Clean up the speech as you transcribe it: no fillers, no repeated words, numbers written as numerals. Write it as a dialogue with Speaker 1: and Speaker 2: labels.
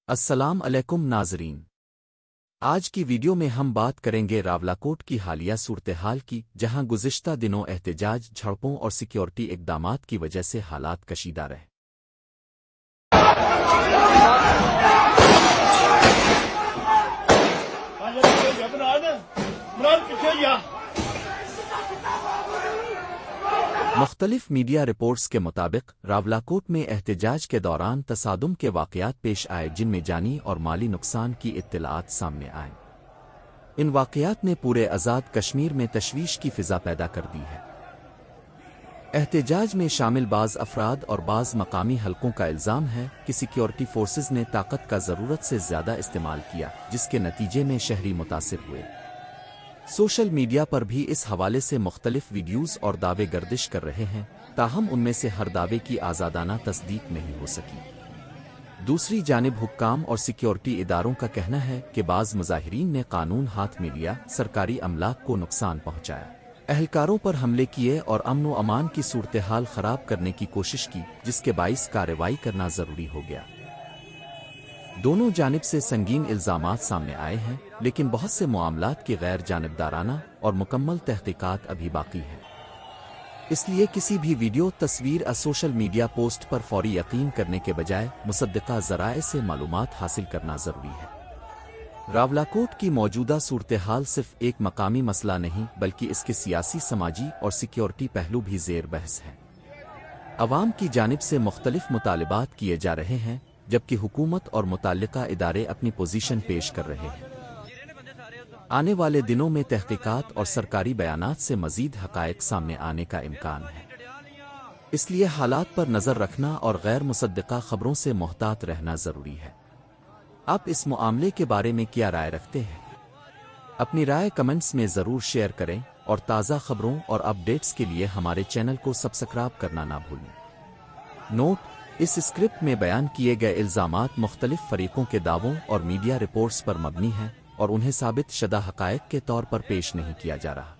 Speaker 1: السلام علیکم ناظرین، آج کی ویڈیو میں ہم بات کریں گے راولاکوٹ کی حالیہ صورتحال کی، جہاں گزشتہ دنوں احتجاج، جھڑپوں اور سیکیورٹی اقدامات کی وجہ سے حالات کشیدہ رہے۔ مختلف میڈیا رپورٹس کے مطابق راولاکوٹ میں احتجاج کے دوران تصادم کے واقعات پیش آئے، جن میں جانی اور مالی نقصان کی اطلاعات سامنے آئیں۔ ان واقعات نے پورے آزاد کشمیر میں تشویش کی فضا پیدا کر دی ہے۔ احتجاج میں شامل بعض افراد اور بعض مقامی حلقوں کا الزام ہے کہ سیکیورٹی فورسز نے طاقت کا ضرورت سے زیادہ استعمال کیا، جس کے نتیجے میں شہری متاثر ہوئے۔ سوشل میڈیا پر بھی اس حوالے سے مختلف ویڈیوز اور دعوے گردش کر رہے ہیں، تاہم ان میں سے ہر دعوے کی آزادانہ تصدیق نہیں ہو سکی۔ دوسری جانب حکام اور سیکیورٹی اداروں کا کہنا ہے کہ بعض مظاہرین نے قانون ہاتھ میں لیا، سرکاری املاک کو نقصان پہنچایا، اہلکاروں پر حملے کیے اور امن و امان کی صورتحال خراب کرنے کی کوشش کی، جس کے باعث کارروائی کرنا ضروری ہو گیا۔ دونوں جانب سے سنگین الزامات سامنے آئے ہیں، لیکن بہت سے معاملات کی غیر جانبدارانہ اور مکمل تحقیقات ابھی باقی ہیں۔ اس لیے کسی بھی ویڈیو، تصویر یا سوشل میڈیا پوسٹ پر فوری یقین کرنے کے بجائے مصدقہ ذرائع سے معلومات حاصل کرنا ضروری ہے۔ راولاکوٹ کی موجودہ صورتحال صرف ایک مقامی مسئلہ نہیں، بلکہ اس کے سیاسی، سماجی اور سیکیورٹی پہلو بھی زیر بحث ہیں۔ عوام کی جانب سے مختلف مطالبات کیے جا رہے ہیں، جبکہ حکومت اور متعلقہ ادارے اپنی پوزیشن پیش کر رہے ہیں۔ آنے والے دنوں میں تحقیقات اور سرکاری بیانات سے مزید حقائق سامنے آنے کا امکان ہے، اس لیے حالات پر نظر رکھنا اور غیر مصدقہ خبروں سے محتاط رہنا ضروری ہے۔ آپ اس معاملے کے بارے میں کیا رائے رکھتے ہیں؟ اپنی رائے کمنٹس میں ضرور شیئر کریں، اور تازہ خبروں اور اپڈیٹس کے لیے ہمارے چینل کو سبسکرائب کرنا نہ بھولیں۔ نوٹ: اس اسکرپٹ میں بیان کیے گئے الزامات مختلف فریقوں کے دعووں اور میڈیا رپورٹس پر مبنی ہیں، اور انہیں ثابت شدہ حقائق کے طور پر پیش نہیں کیا جا رہا۔